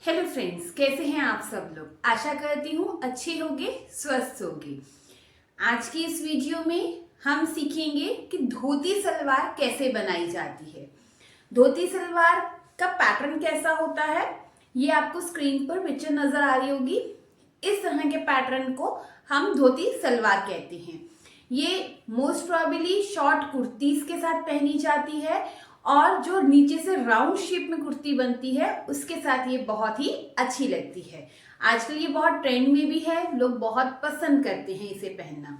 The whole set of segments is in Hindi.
हेलो फ्रेंड्स, कैसे हैं आप सब लोग। आशा करती हूँ अच्छे होंगे, स्वस्थ होंगे। आज की इस वीडियो में हम सीखेंगे कि धोती सलवार कैसे बनाई जाती है। धोती सलवार का पैटर्न कैसा होता है, ये आपको स्क्रीन पर पिक्चर नजर आ रही होगी। इस तरह के पैटर्न को हम धोती सलवार कहते हैं। ये मोस्ट प्रोबेबली शॉर्ट कुर्तीज के साथ पहनी जाती है और जो नीचे से राउंड शेप में कुर्ती बनती है उसके साथ ये बहुत ही अच्छी लगती है। आजकल ये बहुत ट्रेंड में भी है, लोग बहुत पसंद करते हैं इसे पहनना।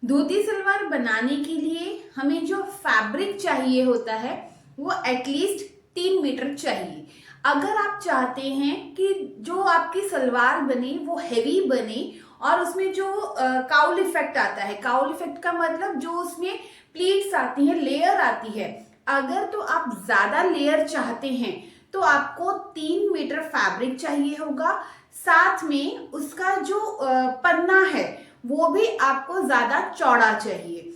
धोती सलवार बनाने के लिए हमें जो फैब्रिक चाहिए होता है वो एटलीस्ट 3 मीटर चाहिए। अगर आप चाहते हैं कि जो आपकी सलवार बने वो हैवी बने और उसमें जो काउल इफेक्ट आता है, काउल इफेक्ट का मतलब जो उसमें प्लीट्स आती है, लेयर आती है, अगर तो आप ज्यादा लेयर चाहते हैं तो आपको 3 मीटर फैब्रिक चाहिए होगा। साथ में उसका जो पन्ना है वो भी आपको ज्यादा चौड़ा चाहिए।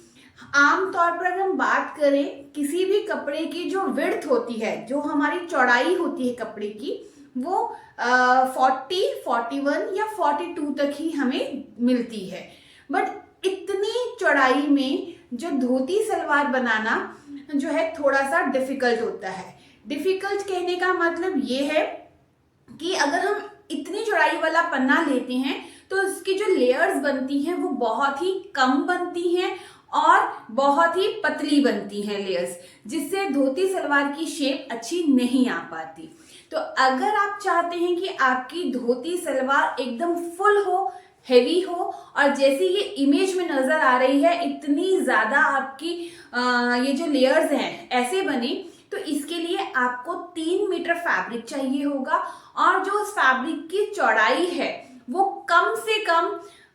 आमतौर पर अगर हम बात करें किसी भी कपड़े की जो विड्थ होती है, जो हमारी चौड़ाई होती है कपड़े की, वो 40, 41 या 42 तक ही हमें मिलती है। बट इतनी चौड़ाई में जो धोती सलवार बनाना जो है थोड़ा सा डिफिकल्ट होता है। डिफिकल्ट कहने का मतलब ये है कि अगर हम इतनी चौड़ाई वाला पन्ना लेते हैं तो उसकी जो लेयर्स बनती हैं वो बहुत ही कम बनती हैं और बहुत ही पतली बनती हैं लेयर्स, जिससे धोती सलवार की शेप अच्छी नहीं आ पाती। तो अगर आप चाहते हैं कि आपकी धोती सलवार एकदम फुल हो, हैवी हो और जैसे ये इमेज में नजर आ रही है इतनी ज्यादा आपकी ये जो लेयर्स हैं ऐसे बने, तो इसके लिए आपको 3 मीटर फैब्रिक चाहिए होगा और जो उस फैब्रिक की चौड़ाई है वो कम से कम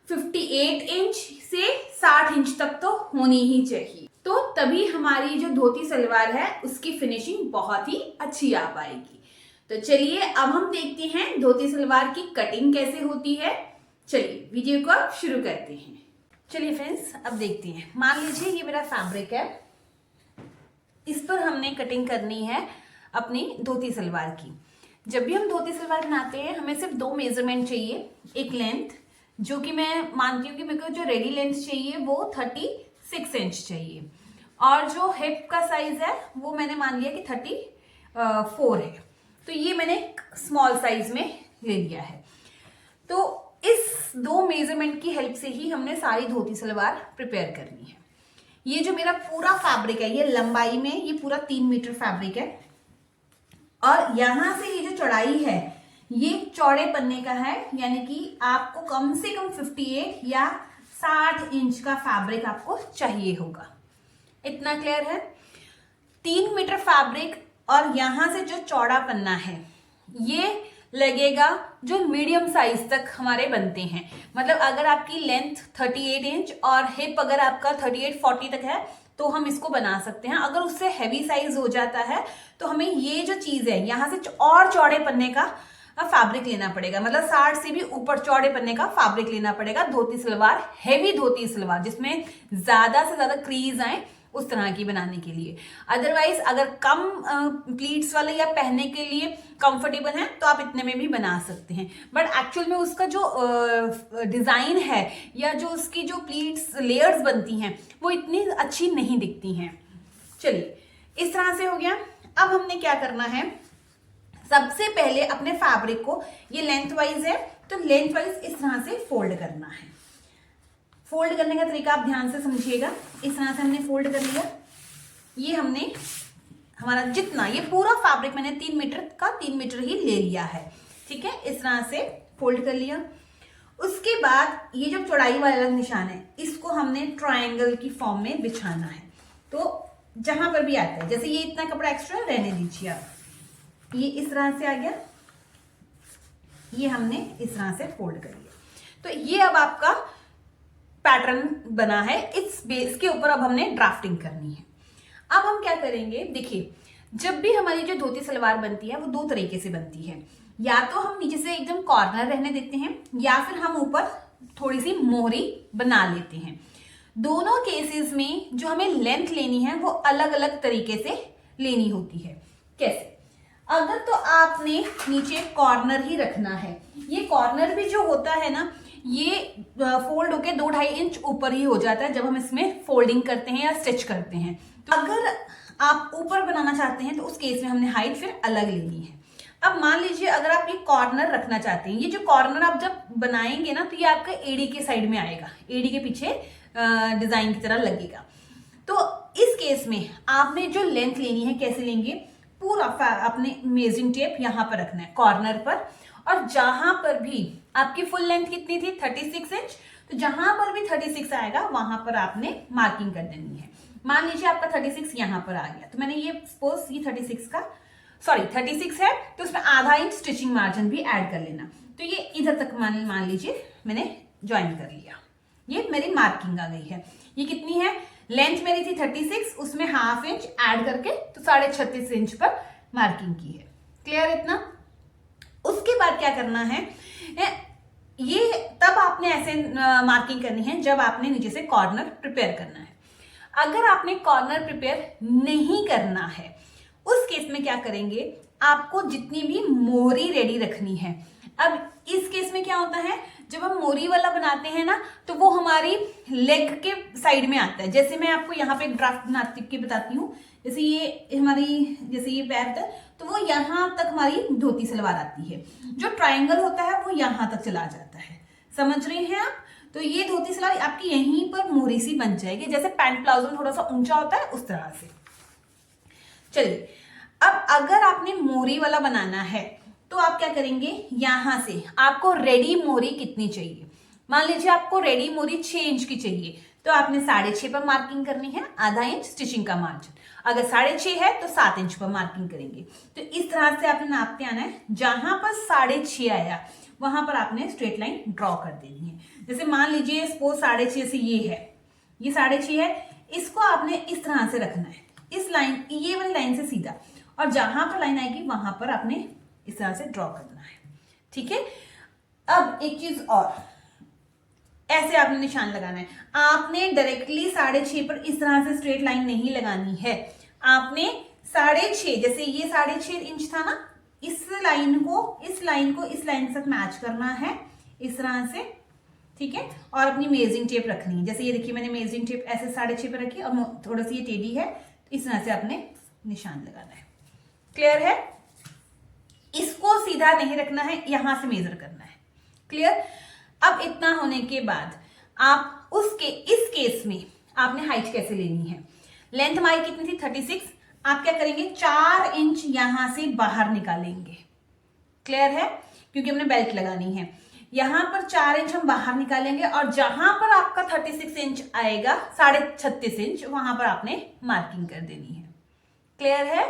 58 इंच से 60 इंच तक तो होनी ही चाहिए। तो तभी हमारी जो धोती सलवार है उसकी फिनिशिंग बहुत ही अच्छी आ पाएगी। तो चलिए अब हम देखते हैं धोती सलवार की कटिंग कैसे होती है। चलिए वीडियो को अब शुरू करते हैं। चलिए फ्रेंड्स, अब देखते हैं। मान लीजिए ये मेरा फैब्रिक है, इस पर हमने कटिंग करनी है अपनी धोती सलवार की। जब भी हम धोती सलवार बनाते हैं हमें सिर्फ 2 मेजरमेंट चाहिए। एक लेंथ, जो कि मैं मानती हूँ कि मेरे को जो रेडी लेंथ चाहिए वो 36 इंच चाहिए, और जो हिप का साइज है वो मैंने मान लिया कि 34 है। तो ये मैंने स्मॉल साइज में ले लिया है। तो इस 2 मेजरमेंट की हेल्प से ही हमने सारी धोती सलवार प्रिपेयर करनी है। ये जो मेरा पूरा फैब्रिक है, ये लंबाई में ये पूरा 3 मीटर फैब्रिक है और यहां से ये जो चौड़ाई है ये चौड़े पन्ने का है, यानी कि आपको कम से कम 58 या 60 इंच का फैब्रिक आपको चाहिए होगा। इतना क्लियर है। 3 मीटर फैब्रिक और यहां से जो चौड़ा पन्ना है ये लगेगा जो मीडियम साइज तक हमारे बनते हैं। मतलब अगर आपकी लेंथ 38 इंच और हिप अगर आपका 38-40 तक है तो हम इसको बना सकते हैं। अगर उससे हैवी साइज हो जाता है तो हमें ये जो चीज है यहाँ से और चौड़े पन्ने का फैब्रिक लेना पड़ेगा, मतलब 60 से भी ऊपर चौड़े पन्ने का फैब्रिक लेना पड़ेगा। धोती सलवार, हैवी धोती सलवार जिसमें ज्यादा से ज्यादा क्रीज आए उस तरह की बनाने के लिए। अदरवाइज अगर कम प्लीट्स वाले या पहनने के लिए कंफर्टेबल है तो आप इतने में भी बना सकते हैं। बट एक्चुअल में उसका जो डिजाइन है या जो उसकी जो प्लीट्स लेयर्स बनती हैं वो इतनी अच्छी नहीं दिखती हैं। चलिए इस तरह से हो गया। अब हमने क्या करना है, सबसे पहले अपने फैब्रिक को, ये लेंथ वाइज है तो लेंथ वाइज इस तरह से फोल्ड करना है। फोल्ड करने का तरीका आप ध्यान से समझिएगा। इस तरह से हमने फोल्ड कर लिया। ये हमने हमारा जितना, ये पूरा फैब्रिक मैंने 3 मीटर का 3 मीटर ही ले लिया है, ठीक है। इस तरह से फोल्ड कर लिया। उसके बाद ये जो चौड़ाई वाला निशान है इसको हमने ट्रायंगल की फॉर्म में बिछाना है। तो जहां पर भी आता है, जैसे ये इतना कपड़ा एक्स्ट्रा रहने दीजिए आप, ये इस तरह से आ गया, ये हमने इस तरह से फोल्ड कर लिया। तो ये अब आपका पैटर्न बना है। इस बेस के ऊपर अब हमने ड्राफ्टिंग करनी है। अब हम क्या करेंगे, देखिए जब भी हमारी जो धोती सलवार बनती है वो 2 तरीके से बनती है। या तो हम नीचे से एकदम कॉर्नर रहने देते हैं या फिर हम ऊपर थोड़ी सी मोहरी बना लेते हैं। दोनों केसेस में जो हमें लेंथ लेनी है वो अलग अलग तरीके से लेनी होती है। कैसे, अगर तो आपने नीचे कॉर्नर ही रखना है, ये कॉर्नर भी जो होता है ना, ये फोल्ड होके 2-2.5 इंच ऊपर ही हो जाता है जब हम इसमें फोल्डिंग करते हैं या स्टिच करते हैं। तो अगर आप ऊपर बनाना चाहते हैं तो उस केस में हमने हाइट फिर अलग लेनी है। अब मान लीजिए अगर आप ये कॉर्नर रखना चाहते हैं, ये जो कॉर्नर आप जब बनाएंगे ना तो ये आपका एड़ी के साइड में आएगा, एड़ी के पीछे डिजाइन की तरह लगेगा। तो इस केस में आपने जो लेंथ लेनी है, कैसे लेंगे, पूरा अपने मेजरिंग टेप यहाँ पर रखना है कॉर्नर पर, और जहां पर भी आपकी फुल लेंथ कितनी थी 36 इंच, तो जहां पर भी 36 आएगा वहां पर आपने मार्किंग कर देनी है। मान लीजिए आपका 36 यहां पर आ गया, तो मैंने ये सपोज ये 36 है, तो उसमें आधा इंच स्टिचिंग मार्जिन भी ऐड कर लेना। तो ये इधर तक मान लीजिए मैंने ज्वाइन कर लिया, ये मेरी मार्किंग आ गई है। ये कितनी है, लेंथ मेरी थी 36, उसमें ½ इंच ऐड करके तो 36.5 इंच पर मार्किंग की है। क्लियर इतना? उसके बाद क्या करना है, ये तब आपने ऐसे मार्किंग करनी है जब आपने नीचे से कॉर्नर प्रिपेयर करना है। अगर आपने कॉर्नर प्रिपेयर नहीं करना है, उस केस में क्या करेंगे, आपको जितनी भी मोहरी रेडी रखनी है। अब इस केस में क्या होता है, जब हम मोरी वाला बनाते हैं ना तो वो हमारी लेग के साइड में आता है। जैसे मैं आपको यहाँ पे एक ड्राफ्ट बनाती के बताती हूँ, जैसे ये हमारी, जैसे ये पैर था तो वो यहाँ तक हमारी धोती सलवार आती है, जो ट्रायंगल होता है वो यहाँ तक चला जाता है। समझ रहे हैं आप? तो ये धोती सलवार आपकी यहीं पर मोहरी सी बन जाएगी, जैसे पैंट प्लाजो में थोड़ा सा ऊंचा होता है उस तरह से। चलिए, अब अगर आपने मोहरी वाला बनाना है तो आप क्या करेंगे, यहां से आपको रेडी मोहरी कितनी चाहिए, मान लीजिए आपको रेडी मोहरी 6 इंच की चाहिए, तो आपने 6.5 पर मार्किंग करनी है, आधा इंच स्टिचिंग का मार्जिन। अगर 6.5 है तो 7 इंच पर मार्किंग करेंगे। तो इस तरह से आपने नापते आना है, जहां पर 6.5 आया वहां पर आपने स्ट्रेट लाइन ड्रॉ कर देनी है। जैसे मान लीजिए सपोज 6.5 से ये है, ये 6.5 है, इसको आपने इस तरह से रखना है, इस लाइन, ये वाली लाइन से सीधा, और जहां पर लाइन आएगी वहां पर आपने इस तरह से ड्रॉ करना है। ठीक है? अब एक चीज और, ऐसे आपने निशान लगाना है, आपने डायरेक्टली 6.5 पर इस तरह से स्ट्रेट लाइन नहीं लगानी है। आपने 6.5, जैसे ये 6.5 इंच था ना, इस लाइन को इस लाइन के साथ मैच करना है इस तरह से। ठीक है? और अपनी मेजरिंग टेप रखनी है, जैसे ये देखिए मैंने मेजरिंग टेप ऐसे 6.5 पर रखी और थोड़ा सी ये टेढ़ी है, तो इस तरह से आपने निशान लगाना है। क्लियर है? इसको सीधा नहीं रखना है, यहां से मेजर करना है। क्लियर? अब इतना होने के बाद आप इस केस में आपने हाइट कैसे लेनी है, लेंथ हमारी कितनी थी 36, आप क्या करेंगे 4 इंच यहां से बाहर निकालेंगे। क्लियर है? क्योंकि हमने बेल्ट लगानी है, यहां पर 4 इंच हम बाहर निकालेंगे, और जहां पर आपका 36 इंच आएगा 36.5 इंच वहां पर आपने मार्किंग कर देनी है। क्लियर है?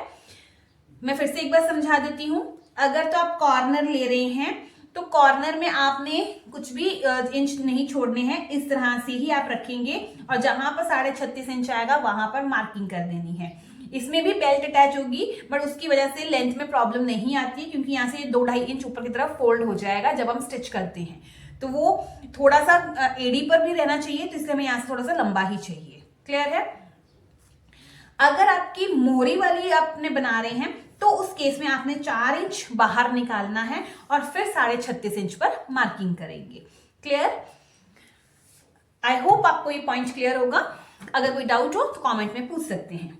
मैं फिर से एक बार समझा देती हूं। अगर तो आप कॉर्नर ले रहे हैं तो कॉर्नर में आपने कुछ भी इंच नहीं छोड़ने हैं, इस तरह से ही आप रखेंगे, और जहां पर 36.5 इंच आएगा वहां पर मार्किंग कर देनी है। इसमें भी बेल्ट अटैच होगी, बट उसकी वजह से लेंथ में प्रॉब्लम नहीं आती, क्योंकि यहाँ से 2-2.5 इंच ऊपर की तरफ फोल्ड हो जाएगा जब हम स्टिच करते हैं, तो वो थोड़ा सा एड़ी पर भी रहना चाहिए, तो इसलिए हमें यहाँ से थोड़ा सा लंबा ही चाहिए। क्लियर है? अगर आपकी मोहरी वाली आपने बना रहे हैं तो उस केस में आपने 4 इंच बाहर निकालना है और फिर 36.5 इंच पर मार्किंग करेंगे। क्लियर? आई होप आपको ये पॉइंट क्लियर होगा। अगर कोई डाउट हो तो कमेंट में पूछ सकते हैं,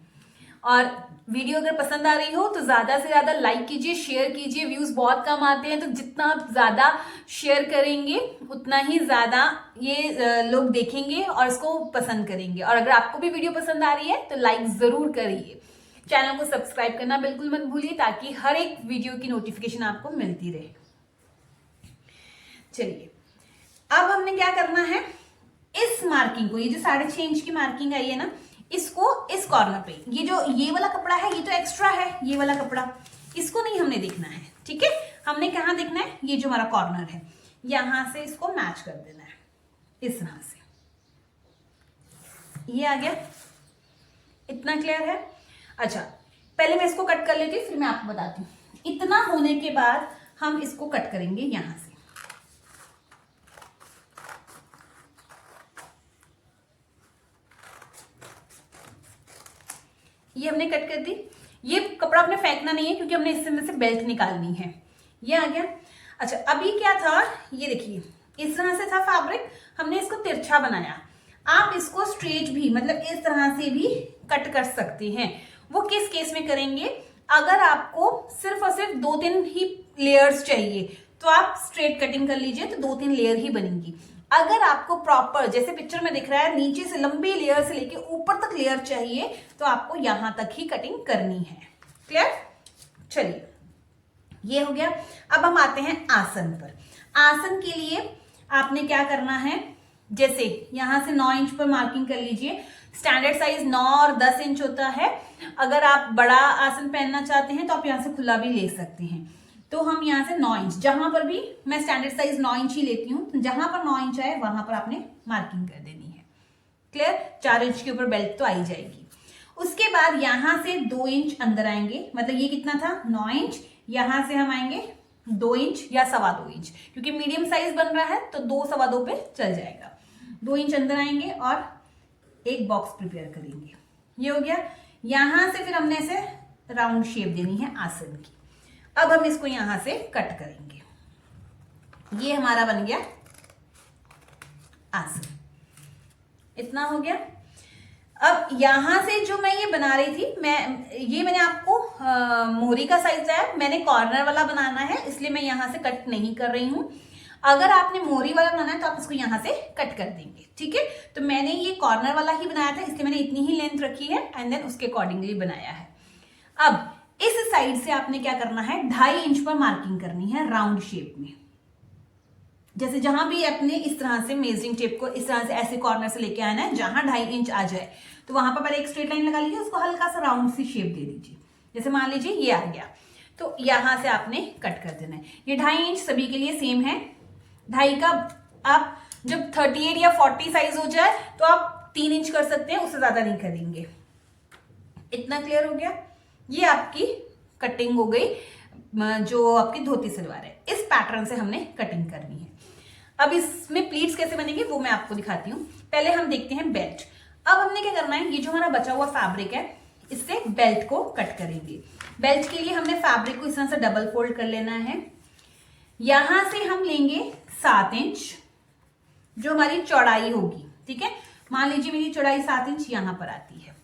और वीडियो अगर पसंद आ रही हो तो ज्यादा से ज्यादा लाइक कीजिए, शेयर कीजिए। व्यूज बहुत कम आते हैं, तो जितना आप ज्यादा शेयर करेंगे उतना ही ज्यादा ये लोग देखेंगे और इसको पसंद करेंगे। और अगर आपको भी वीडियो पसंद आ रही है तो लाइक जरूर करिए। चैनल को सब्सक्राइब करना बिल्कुल मत भूलिए, ताकि हर एक वीडियो की नोटिफिकेशन आपको मिलती रहे। चलिए, अब हमने क्या करना है, इस मार्किंग को, ये जो 6.5 इंच की मार्किंग आई है ना, इसको इस कॉर्नर पे, ये जो ये वाला कपड़ा है ये तो एक्स्ट्रा है, ये वाला कपड़ा, इसको नहीं हमने देखना है। ठीक है? हमने कहाँ देखना है, ये जो हमारा कॉर्नर है यहां से इसको मैच कर देना है इस तरह से। ये आ गया, इतना क्लियर है? अच्छा, पहले मैं इसको कट कर लेती हूँ, फिर मैं आपको बताती हूँ। इतना होने के बाद हम इसको कट करेंगे यहां से। ये हमने कट कर दी। ये कपड़ा आपने फेंकना नहीं है क्योंकि हमने इससे में से बेल्ट निकालनी है। ये आ गया। अच्छा, अभी क्या था, ये देखिए इस तरह से था फैब्रिक, हमने इसको तिरछा बनाया। आप इसको स्ट्रेट भी मतलब इस तरह से भी कट कर सकते हैं। वो किस केस में करेंगे, अगर आपको सिर्फ और सिर्फ 2-3 ही लेयर्स चाहिए तो आप स्ट्रेट कटिंग कर लीजिए, तो 2-3 लेयर ही बनेंगी। अगर आपको प्रॉपर जैसे पिक्चर में दिख रहा है नीचे से लंबी लेयर से लेके ऊपर तक लेयर चाहिए तो आपको यहां तक ही कटिंग करनी है। क्लियर? चलिए, ये हो गया। अब हम आते हैं आसन पर। आसन के लिए आपने क्या करना है, जैसे यहां से 9 इंच पर मार्किंग कर लीजिए। स्टैंडर्ड साइज 9 और 10 इंच होता है। अगर आप बड़ा आसन पहनना चाहते हैं तो आप यहां से खुला भी ले सकते हैं। तो हम यहाँ से 9 इंच, जहां पर भी मैं स्टैंडर्ड साइज 9 इंच ही लेती हूँ, जहां पर 9 इंच आए वहां पर आपने मार्किंग कर देनी है। क्लियर? 4 इंच के ऊपर बेल्ट तो आई जाएगी। उसके बाद यहां से 2 इंच अंदर आएंगे, मतलब ये कितना था 9 इंच, यहां से हम आएंगे 2 इंच या 2.25 इंच, क्योंकि मीडियम साइज बन रहा है तो 2-2.25 पे चल जाएगा। 2 इंच अंदर आएंगे और एक बॉक्स प्रिपेयर करेंगे। ये हो गया। यहां से फिर हमने इसे राउंड शेप देनी है आसन की। अब हम इसको यहां से कट करेंगे। ये हमारा बन गया आसन। इतना हो गया। अब यहां से जो मैं ये बना रही थी, मैंने आपको मोहरी का साइज है, मैंने कॉर्नर वाला बनाना है इसलिए मैं यहां से कट नहीं कर रही हूं। अगर आपने मोहरी वाला बनाना है तो आप इसको यहां से कट कर देंगे। ठीक है? तो मैंने ये कॉर्नर वाला ही बनाया था इसलिए मैंने इतनी ही लेंथ रखी है एंड देन उसके अकॉर्डिंगली बनाया है। अब इस साइड से आपने क्या करना है, 2.5 इंच पर मार्किंग करनी है राउंड शेप में। जैसे जहां भी अपने इस तरह से मेजरिंग टेप को इस तरह से ऐसे कॉर्नर से लेके आना है, जहां 2.5 इंच आ जाए तो वहां पर पहले एक स्ट्रेट लाइन लगा लीजिए, उसको हल्का सा राउंड सी शेप दे दीजिए। जैसे मान लीजिए ये आ गया, तो यहां से आपने कट कर देना है। ये 2.5 इंच सभी के लिए सेम है। 2.5 का आप जब 38 या 40 साइज हो जाए तो आप 3 इंच कर सकते हैं, उससे ज्यादा नहीं करेंगे। इतना क्लियर हो गया? ये आपकी कटिंग हो गई, जो आपकी धोती सलवार है। इस पैटर्न से हमने कटिंग करनी है। अब इसमें प्लीट्स कैसे बनेंगे वो मैं आपको दिखाती हूँ। पहले हम देखते हैं बेल्ट। अब हमने क्या करना है, ये जो हमारा बचा हुआ फैब्रिक है इससे बेल्ट को कट करेंगे। बेल्ट के लिए हमने फैब्रिक को इस तरह से डबल फोल्ड कर लेना है। यहां से हम लेंगे 7 इंच जो हमारी चौड़ाई होगी। ठीक है? मान लीजिए मेरी चौड़ाई 7 इंच यहां पर आती है।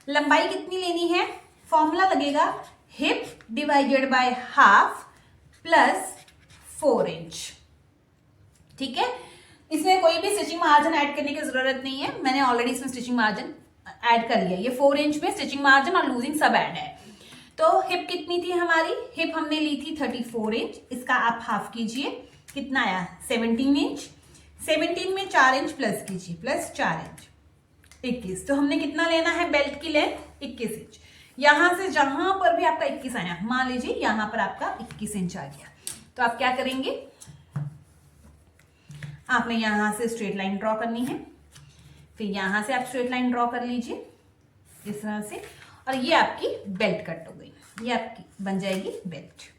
लंबाई कितनी लेनी है, फॉर्मूला लगेगा hip divided by half plus 4 inch. ठीक है? इसमें कोई भी स्टिचिंग मार्जिन ऐड करने की जरूरत नहीं है, मैंने ऑलरेडी इसमें स्टिचिंग मार्जिन ऐड कर लिया। ये 4 इंच में स्टिचिंग मार्जिन और लूजिंग सब ऐड है। तो हिप कितनी थी हमारी, हिप हमने ली थी 34 इंच, इसका आप हाफ कीजिए, कितना आया 17 इंच। 17 में 4 इंच प्लस कीजिए, प्लस 4 इंच 21। तो हमने कितना लेना है बेल्ट की लेंथ, 21 इंच। यहां से जहां पर भी आपका 21 आया, मान लीजिए यहां पर आपका 21 इंच आ गया, तो आप क्या करेंगे, आपने यहां से स्ट्रेट लाइन ड्रॉ करनी है। फिर यहां से आप स्ट्रेट लाइन ड्रॉ कर लीजिए इस तरह से, और ये आपकी बेल्ट कट हो गई। ये आपकी बन जाएगी बेल्ट।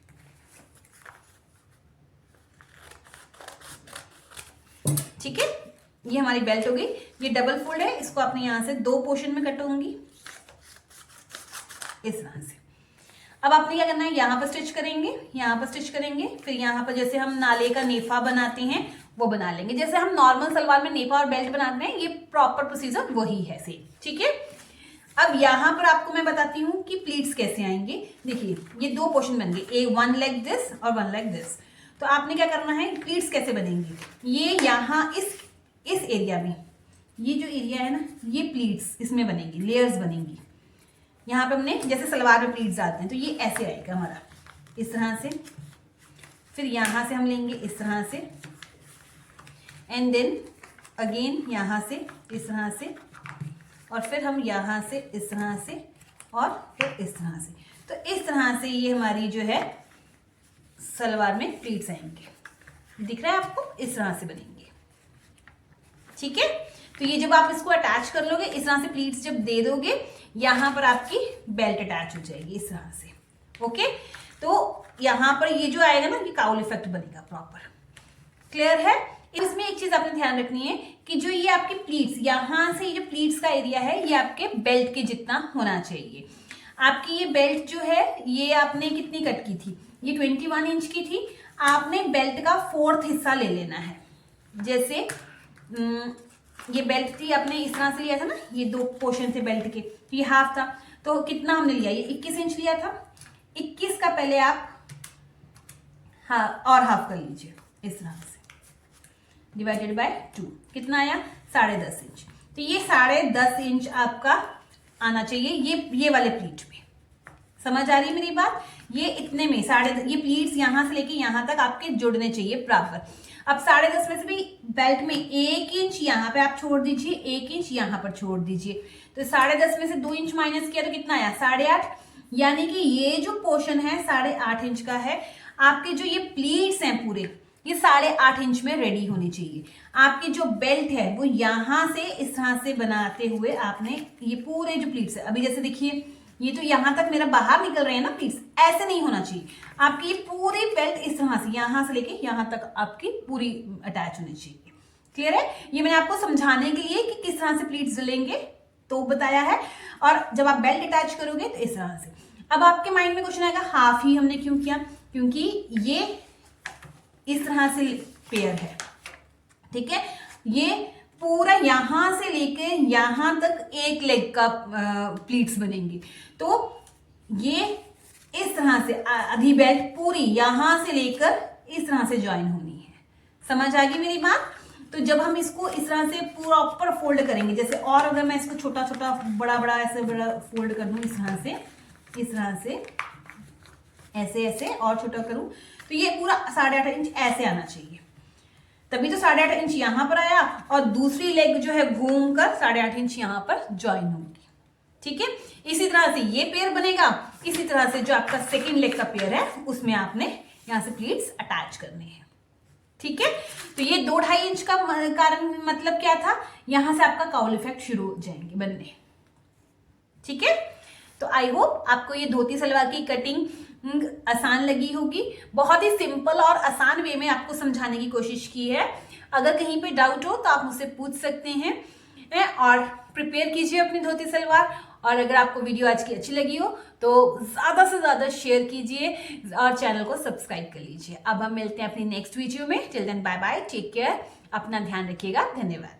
ठीक है? ये हमारी बेल्ट हो गई। ये डबल फोल्ड है, इसको आपने यहां से 2 पोर्शन में कट होंगी इस तरह से। अब आपने क्या करना है, यहां पर स्टिच करेंगे, यहां पर स्टिच करेंगे, फिर यहां पर जैसे हम नाले का नेफा बनाते हैं वो बना लेंगे। जैसे हम नॉर्मल सलवार में नेफा और बेल्ट बनाते हैं, ये प्रॉपर प्रोसीजर वही है सेम। ठीक है? अब यहां पर आपको मैं बताती हूं कि प्लीट्स कैसे आएंगे। देखिए ये 2 पोर्शन बन गए, वन लाइक दिस और वन लाइक दिस। तो आपने क्या करना है, प्लीट्स कैसे बनेंगी, ये यहां इस एरिया में, ये जो एरिया है ना, ये प्लीट्स इसमें बनेगी, लेयर्स बनेंगी। यहाँ पे हमने जैसे सलवार में प्लीट्स आते हैं तो ये ऐसे आएगा हमारा इस तरह से। फिर यहाँ से हम लेंगे इस तरह से एंड देन अगेन यहाँ से इस तरह से, और फिर हम यहाँ से इस तरह से और फिर इस तरह से। तो इस तरह से ये हमारी जो है सलवार में प्लीट्स आएंगे। दिख रहा है आपको? इस तरह से बनेंगे। ठीक है? तो ये जब आप इसको अटैच कर लोगे, इस तरह से प्लीट्स जब दे दोगे, यहां पर आपकी बेल्ट अटैच हो जाएगी इस तरह से। ओके? तो यहां पर ये जो आएगा ना, ये काउल इफेक्ट बनेगा प्रॉपर। क्लियर है? इसमें एक चीज आपने ध्यान रखनी है कि जो ये आपके प्लीट्स, यहां से ये जो प्लीट्स का एरिया है ये आपके बेल्ट के जितना होना चाहिए। आपकी ये बेल्ट जो है ये आपने कितनी कट की थी, ये 21 इंच की थी। आपने बेल्ट का 4th हिस्सा ले लेना है। जैसे ये बेल्ट थी, आपने इस तरह से लिया था ना, ये 2 पोर्शन थे बेल्ट के, ये हाफ था, तो कितना हमने लिया, ये 21 इंच लिया था। 21 का पहले आप और हाफ कर लीजिए इस तरह से, डिवाइडेड बाय 2, कितना आया 10.5 इंच। तो ये 10.5 इंच आपका आना चाहिए ये वाले प्लीट पे। समझ आ रही है मेरी बात? ये इतने में ये प्लीट्स यहां से लेके यहां तक आपके जुड़ने चाहिए बराबर। अब 10.5 में से भी बेल्ट में 1 इंच यहाँ पे आप छोड़ दीजिए, 1 इंच यहाँ पर छोड़ दीजिए। तो 10.5 में से 2 इंच माइनस किया तो कितना आया 8.5, यानी कि ये जो पोर्शन है 8.5 इंच का है। आपके जो ये प्लीट्स हैं पूरे, ये 8.5 इंच में रेडी होनी चाहिए। आपकी जो बेल्ट है वो यहां से इस तरह से बनाते हुए आपने ये पूरे जो प्लीट्स है, अभी जैसे देखिए ये तो यहां तक मेरा बाहर निकल रहे हैं ना प्लीट्स, ऐसे नहीं होना चाहिए। आपकी ये पूरी बेल्ट इस तरह से यहां से लेके यहां तक आपकी पूरी अटैच होनी चाहिए। क्लियर है? ये मैंने आपको समझाने के लिए कि किस तरह से प्लीट्स डलेंगे तो बताया है, और जब आप बेल्ट अटैच करोगे तो इस तरह से। अब आपके माइंड में क्वेश्चन आएगा हाफ ही हमने क्यों किया, क्योंकि ये इस तरह से पेयर है, ठीक है। ये पूरा यहां से लेके यहां तक एक लेग का प्लीट्स बनेंगे, तो ये इस तरह से आधी बेल्ट पूरी यहां से लेकर इस तरह से ज्वाइन होनी है। समझ आ गई मेरी बात? तो जब हम इसको इस तरह से प्रॉपर फोल्ड करेंगे, जैसे और अगर मैं इसको छोटा छोटा बड़ा बड़ा ऐसे बड़ा फोल्ड कर दूं इस तरह से ऐसे ऐसे और छोटा करूं, तो ये पूरा 8.5 इंच ऐसे आना चाहिए। तभी तो 8.5 इंच यहां पर आया, और दूसरी लेग जो है घूम कर 8.5 इंच यहां पर ज्वाइन होगी, ठीक है। इसी तरह से ये पेयर बनेगा, इसी तरह से जो आपका सेकेंड लेग का पेयर है उसमें आपने यहां से प्लीट्स अटैच करने हैं, ठीक है। तो ये 2-2.5 इंच का कारण मतलब क्या था, यहां से आपका काउल इफेक्ट शुरू हो जाएंगे बनने, ठीक है। तो आई होप आपको ये धोती सलवार की कटिंग आसान लगी होगी। बहुत ही सिंपल और आसान वे में आपको समझाने की कोशिश की है। अगर कहीं पे डाउट हो तो आप मुझसे पूछ सकते हैं और प्रिपेयर कीजिए अपनी धोती सलवार। और अगर आपको वीडियो आज की अच्छी लगी हो तो ज्यादा से ज्यादा शेयर कीजिए और चैनल को सब्सक्राइब कर लीजिए। अब हम मिलते हैं अपनी नेक्स्ट वीडियो में। Till then bye bye, take care, अपना ध्यान रखिएगा, धन्यवाद।